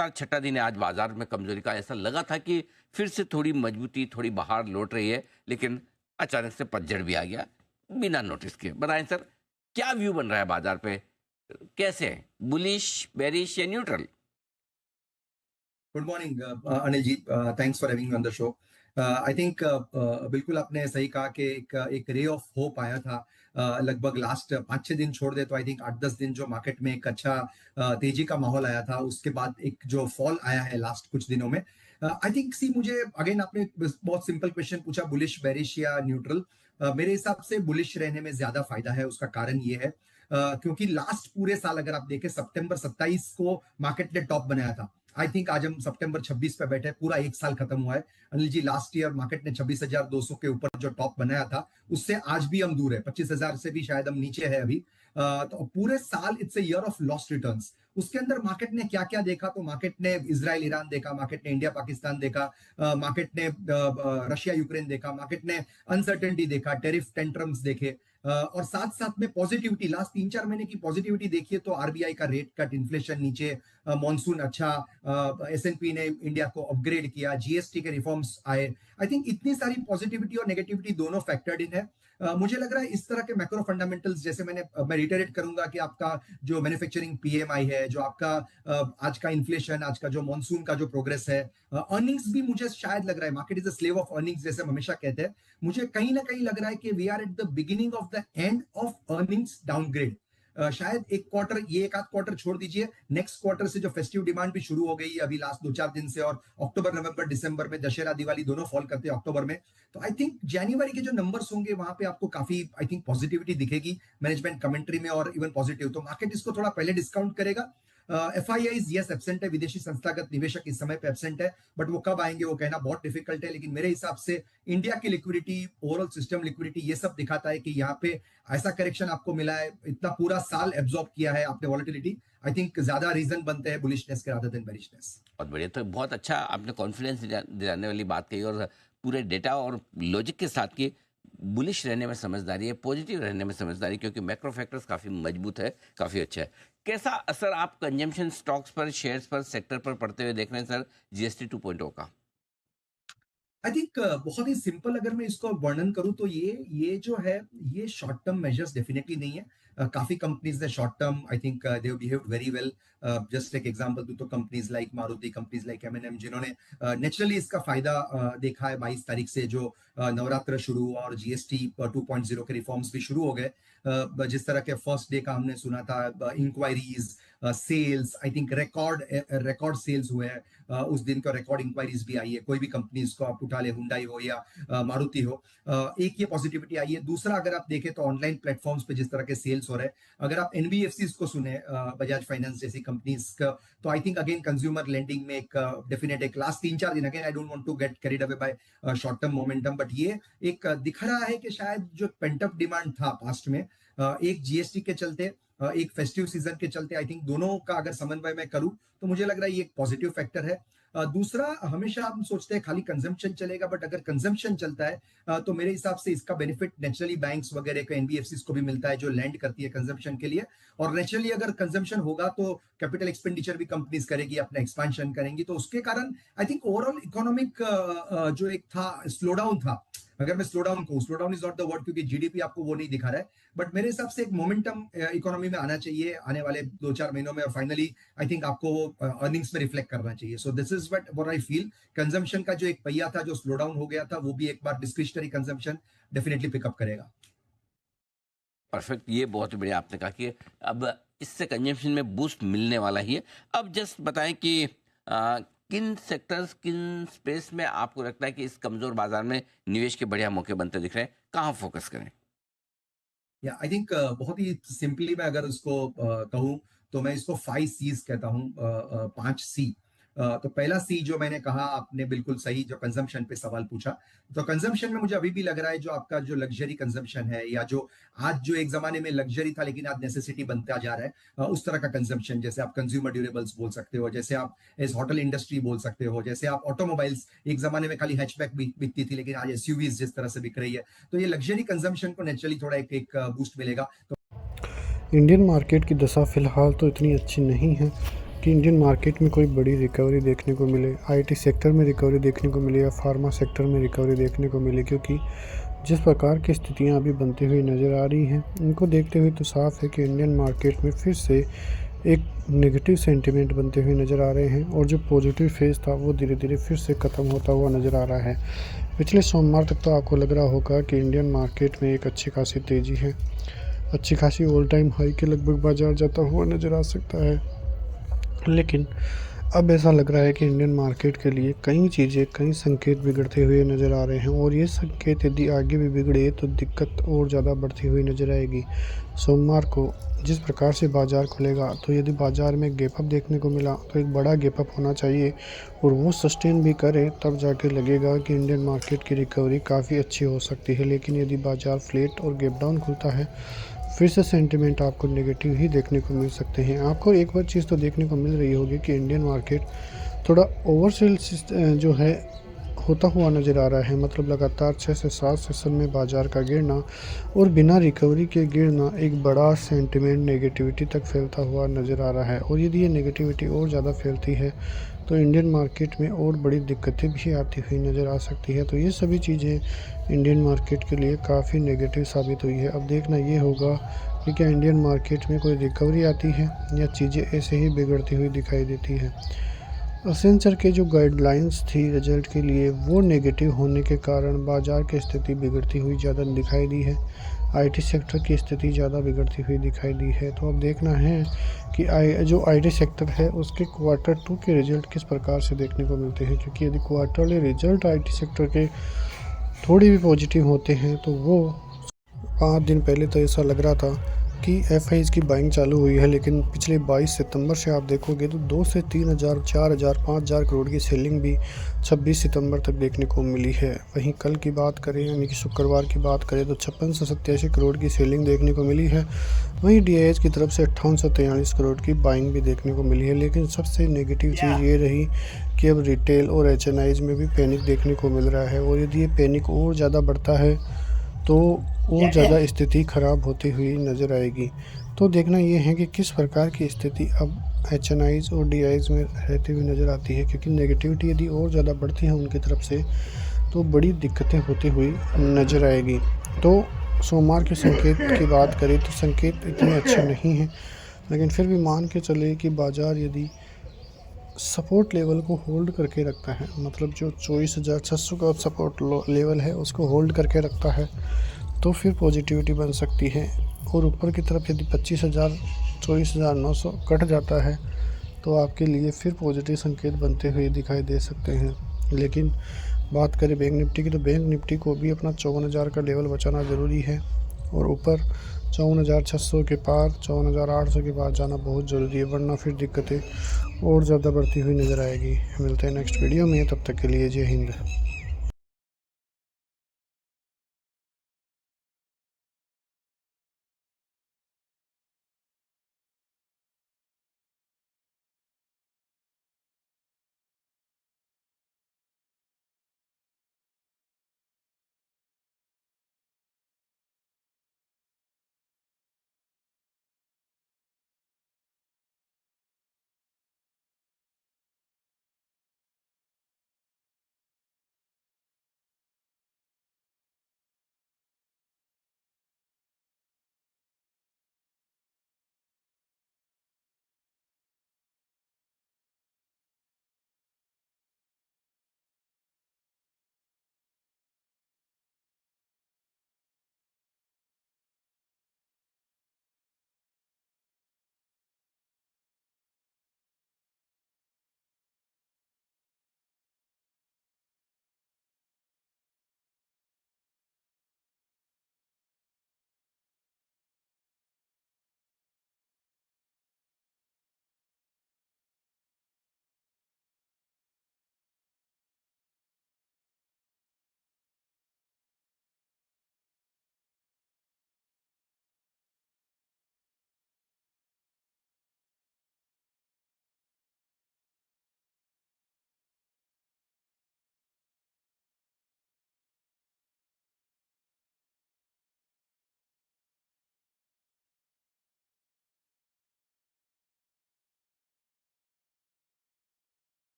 लगातार छठा दिन है आज बाजार में कमजोरी का। ऐसा लगा था कि फिर से थोड़ी मजबूती, थोड़ी बाहर लौट रही है, लेकिन अचानक से पतझड़ भी आ गया बिना नोटिस के। बताएं सर, क्या व्यू बन रहा है बाजार पे? कैसे है, बुलिश, बेरिश या neutral? Good morning Anil ji, thanks for having me on the show. I think बिल्कुल आपने सही कहा कि एक रे ऑफ होप आया था। लगभग लास्ट 5-6 दिन छोड़ दे तो आई थिंक 8-10 दिन जो मार्केट में एक अच्छा तेजी का माहौल आया था, उसके बाद एक जो फॉल आया है लास्ट कुछ दिनों में। आई थिंक सी मुझे अगेन आपने बहुत सिंपल क्वेश्चन पूछा, बुलिश बेरिश या न्यूट्रल। मेरे हिसाब से बुलिश रहने में ज्यादा फायदा है। उसका कारण ये है क्योंकि लास्ट पूरे साल अगर आप देखें, सितंबर 27 को मार्केट ने टॉप बनाया था। आई थिंक आज हम सितंबर 26 पे बैठे, पूरा एक साल खत्म हुआ है। Anil ji, last year market ने 26,200 के ऊपर जो टॉप बनाया था, उससे आज भी हम दूर है, 25,000 से भी शायद हम नीचे है अभी। तो पूरे साल it's a year of lost returns. उसके अंदर मार्केट ने क्या क्या देखा? तो मार्केट ने इजराइल ईरान देखा, मार्केट ने इंडिया पाकिस्तान देखा, मार्केट ने रशिया यूक्रेन देखा, मार्केट ने अनसर्टेनिटी देखा, टेरिफ टेंट्रम्स देखे, और साथ साथ में पॉजिटिविटी, लास्ट 3-4 महीने की पॉजिटिविटी देखिए तो आरबीआई का रेट कट, इन्फ्लेशन नीचे, मॉनसून अच्छा, एसएनपी ने इंडिया को अपग्रेड किया, जीएसटी के रिफॉर्म्स आए। आई थिंक इतनी सारी पॉजिटिविटी और नेगेटिविटी दोनों फैक्टर्ड इन है। मुझे लग रहा है इस तरह के मैक्रो फंडामेंटल्स, जैसे मैं रिटरेट करूंगा कि आपका जो मैन्युफैक्चरिंग पीएमआई है, जो आपका आज का इन्फ्लेशन, आज का जो मॉनसून का जो प्रोग्रेस है, अर्निंग्स भी मुझे शायद लग रहा है, market is a slave of earnings जैसे हम हमेशा कहते हैं, मुझे कहीं ना कहीं लग रहा है कि we are at the beginning of the end of earnings downgrade. शायद एक क्वार्टर, ये एक आध क्वार्टर छोड़ दीजिए, नेक्स्ट क्वार्टर से जो फेस्टिव डिमांड भी शुरू हो गई है अभी लास्ट 2-4 दिन से, और अक्टूबर नवंबर दिसंबर में दशहरा दिवाली दोनों फॉल करते हैं अक्टूबर में। तो आई थिंक जनवरी के जो नंबर्स होंगे वहां पे आपको काफी आई थिंक पॉजिटिविटी दिखेगी मैनेजमेंट कमेंट्री में, और इवन पॉजिटिव, तो मार्केट इसको थोड़ा पहले डिस्काउंट करेगा। एफआईआईज यस एब्सेंट है, विदेशी संस्थागत निवेशक इस समय पे एब्सेंट है, बट वो कब आएंगे वो कहना बहुत डिफिकल्ट है। लेकिन मेरे हिसाब से इंडिया की लिक्विडिटी, ओवरऑल सिस्टम लिक्विडिटी, ये सब दिखाता है कि यहाँ पे ऐसा करेक्शन आपको मिला है, इतना पूरा साल एब्जॉर्ब किया है आपने वॉलेटिलिटी। आई थिंक ज्यादा रीजन बनते हैं बुलिशनेस के रादर देन बेरिशनेस। बहुत बढ़िया। तो बहुत अच्छा आपने कॉन्फिडेंस दिलाने वाली बात कही और पूरे डेटा और लॉजिक के साथ कि बुलिश रहने में समझदारी है, पॉजिटिव रहने में समझदारी, क्योंकि मैक्रो फैक्टर्स काफ़ी मजबूत है, काफ़ी अच्छा है। कैसा असर आप कंजम्पशन स्टॉक्स पर, शेयर्स पर, सेक्टर पर पड़ते हुए देख रहे हैं सर, जीएसटी 2.0 का? आई थिंक बहुत ही सिंपल अगर मैं इसको वर्णन करूं तो ये जो है, ये शॉर्ट टर्म मेजर्स डेफिनेटली नहीं है। काफी कंपनीज ने short term I think they have behaved very well. Just एक एग्जांपल दूं तो companies like Maruti, companies like एमएनएम, जिन्होंने नेचुरली इसका फायदा देखा है 22 तारीख से जो नवरात्र शुरू हुआ और जीएसटी 2.0 के रिफॉर्म्स भी शुरू हो गए। जिस तरह के फर्स्ट डे का हमने सुना था, inquiries, sales, I think record record sales हुए हैं। उस दिन का रिकॉर्ड इंक्वायरीज भी आई है, कोई भी कंपनीज को आप उठा ले, हुंडई हो या मारुति हो। एक ये पॉजिटिविटी आई है। दूसरा, अगर आप देखें तो ऑनलाइन प्लेटफॉर्म्स पे जिस तरह के सेल्स हो रहे हैं, अगर आप एनबीएफसी को सुने, बजाज फाइनेंस जैसी कंपनीज का, तो I think again consumer lending में एक डेफिनेट एक लास्ट 3-4 दिन, again I don't want to get carried away by short term momentum, but ये एक दिख रहा है कि शायद जो पेंटअप डिमांड था पास्ट में, एक जीएसटी के चलते, एक फेस्टिव सीजन के चलते, आई थिंक दोनों का अगर समन्वय मैं करूं तो मुझे लग रहा है ये एक पॉजिटिव फैक्टर है। दूसरा, हमेशा हम सोचते हैं खाली कंजम्पशन चलेगा, बट अगर कंजम्पशन चलता है तो मेरे हिसाब से इसका बेनिफिट नेचुरली बैंक्स वगैरह को, एनबीएफसी को भी मिलता है जो लैंड करती है कंजम्पशन के लिए। और नेचुरली अगर कंजम्पशन होगा तो कैपिटल एक्सपेंडिचर भी कंपनीज करेगी, अपना एक्सपेंशन करेंगी, तो उसके कारण आई थिंक ओवरऑल इकोनॉमिक जो एक था स्लो डाउन था, अगर मैं स्लो डाउन कहूँ, slow down is not the word क्योंकि जीडीपी आपको वो नहीं दिखा रहा है, बट मेरे हिसाब से एक मोमेंटम इकोनॉमी में आना चाहिए आने वाले 2-4 महीनों में, और फाइनली आई थिंक आपको अर्निंग्स में रिफ्लेक्ट करना चाहिए। So this is what I feel. Consumption का जो एक पहिया था जो स्लो डाउन हो गया था, वो भी एक बार डिस्क्रिशनरी कंजम्पशन डेफिनेटली पिकअप करेगा। परफेक्ट, ये बहुत बढ़िया आपने कहा कि अब इससे कंजम्पशन में बूस्ट मिलने वाला ही है। अब जस्ट बताएं कि किन सेक्टर्स, किन स्पेस में आपको लगता है कि इस कमजोर बाजार में निवेश के बढ़िया मौके बनते दिख रहे हैं, कहाँ फोकस करें? या आई थिंक बहुत ही सिंपली मैं अगर उसको कहूँ तो मैं इसको 5 C's कहता हूँ, 5 C। तो पहला सी जो मैंने कहा, आपने बिल्कुल सही जो कंजम्पशन पे सवाल पूछा, तो कंजम्पशन में मुझे अभी भी लग रहा है जो आपका जो लग्जरी कंजम्पशन है, या जो आज जो एक जमाने में लग्जरी था लेकिन आज नेसेसिटी बनता जा रहा है, उस तरह का कंजम्पशन, जैसे आप कंज्यूमर ड्यूरेबल्स बोल सकते हो, जैसे आप इस होटल इंडस्ट्री बोल सकते हो, जैसे आप ऑटोमोबाइल्स, एक जमाने में खाली हैचबैक बिकती थी लेकिन आज एसयूवीज जिस तरह से बिक रही है, तो ये लग्जरी कंजम्पशन को नेचुरली थोड़ा एक बूस्ट मिलेगा। तो इंडियन मार्केट की दशा फ़िलहाल तो इतनी अच्छी नहीं है, कि इंडियन मार्केट में कोई बड़ी रिकवरी देखने को मिले, आईटी सेक्टर में रिकवरी देखने को मिले या फार्मा सेक्टर में रिकवरी देखने को मिले, क्योंकि जिस प्रकार की स्थितियां अभी बनती हुई नज़र आ रही हैं इनको देखते हुए तो साफ है कि इंडियन मार्केट में फिर से एक नेगेटिव सेंटिमेंट बनते हुए नज़र आ रहे हैं और जो पॉजिटिव फेज़ था वो धीरे धीरे फिर से ख़त्म होता हुआ नज़र आ रहा है। पिछले सोमवार तक तो आपको लग रहा होगा कि इंडियन मार्केट में एक अच्छी खासी तेज़ी है, अच्छी खासी ऑल टाइम हाई के लगभग बाजार जाता हुआ नज़र आ सकता है, लेकिन अब ऐसा लग रहा है कि इंडियन मार्केट के लिए कई चीज़ें, कई संकेत बिगड़ते हुए नज़र आ रहे हैं और ये संकेत यदि आगे भी बिगड़े तो दिक्कत और ज़्यादा बढ़ती हुई नज़र आएगी। सोमवार को जिस प्रकार से बाज़ार खुलेगा तो यदि बाज़ार में गैप अप देखने को मिला तो एक बड़ा गैप अप होना चाहिए और वो सस्टेन भी करे तब जाके लगेगा कि इंडियन मार्केट की रिकवरी काफ़ी अच्छी हो सकती है। लेकिन यदि बाज़ार फ्लैट और गैप डाउन खुलता है फिर से सेंटिमेंट आपको नेगेटिव ही देखने को मिल सकते हैं। आपको एक बार चीज़ तो देखने को मिल रही होगी कि इंडियन मार्केट थोड़ा ओवरसेल जो है होता हुआ नज़र आ रहा है, मतलब लगातार 6 से 7 सेशन में बाज़ार का गिरना और बिना रिकवरी के गिरना एक बड़ा सेंटिमेंट नेगेटिविटी तक फैलता हुआ नज़र आ रहा है। और यदि ये नेगेटिविटी और ज़्यादा फैलती है तो इंडियन मार्केट में और बड़ी दिक्कतें भी आती हुई नज़र आ सकती है। तो ये सभी चीज़ें इंडियन मार्केट के लिए काफ़ी नेगेटिव साबित हुई है। अब देखना ये होगा कि क्या इंडियन मार्केट में कोई रिकवरी आती है या चीज़ें ऐसे ही बिगड़ती हुई दिखाई देती है। असेंचर के जो गाइडलाइंस थी रिजल्ट के लिए वो नेगेटिव होने के कारण बाज़ार की स्थिति बिगड़ती हुई ज़्यादा दिखाई दी है, आईटी सेक्टर की स्थिति ज़्यादा बिगड़ती हुई दिखाई दी है। तो अब देखना है कि जो आईटी सेक्टर है उसके क्वार्टर 2 के रिज़ल्ट किस प्रकार से देखने को मिलते हैं, क्योंकि यदि क्वार्टरली रिज़ल्ट आईटी सेक्टर के थोड़ी भी पॉजिटिव होते हैं तो वो 5 दिन पहले तो ऐसा लग रहा था कि एफआईज़ की बाइंग चालू हुई है, लेकिन पिछले 22 सितंबर से आप देखोगे तो 2 से 3,000, 4,000, 5,000 करोड़ की सेलिंग भी 26 सितंबर तक देखने को मिली है। वहीं कल की बात करें यानी कि शुक्रवार की बात करें तो 56 से 87 करोड़ की सेलिंग देखने को मिली है। वहीं डीआईएच की तरफ से 58 से 43 करोड़ की बाइंग भी देखने को मिली है। लेकिन सबसे नेगेटिव चीज़ ये रही कि अब रिटेल और एचएनआईज में भी पैनिक देखने को मिल रहा है और यदि ये पैनिक और ज़्यादा बढ़ता है तो और ज़्यादा स्थिति ख़राब होती हुई नज़र आएगी। तो देखना ये है कि किस प्रकार की स्थिति अब एचएनआईज और डीआईज में रहती हुई नज़र आती है, क्योंकि नेगेटिविटी यदि और ज़्यादा बढ़ती है उनकी तरफ से तो बड़ी दिक्कतें होती हुई नज़र आएगी। तो सोमवार के संकेत की बात करें तो संकेत इतने अच्छे नहीं हैं, लेकिन फिर भी मान के चले कि बाज़ार यदि सपोर्ट लेवल को होल्ड करके रखता है, मतलब जो 24,600 का सपोर्ट लेवल है उसको होल्ड करके रखता है तो फिर पॉजिटिविटी बन सकती है। और ऊपर की तरफ यदि 25,000, 24,900 कट जाता है तो आपके लिए फिर पॉजिटिव संकेत बनते हुए दिखाई दे सकते हैं। लेकिन बात करें बैंक निफ्टी की तो बैंक निफ्टी को भी अपना 54,000 का लेवल बचाना ज़रूरी है और ऊपर 54,600 के पार 54,800 के पार जाना बहुत ज़रूरी है, वरना फिर दिक्कतें और ज़्यादा बढ़ती हुई नज़र आएगी। मिलते हैं नेक्स्ट वीडियो में, तब तक के लिए जय हिंद।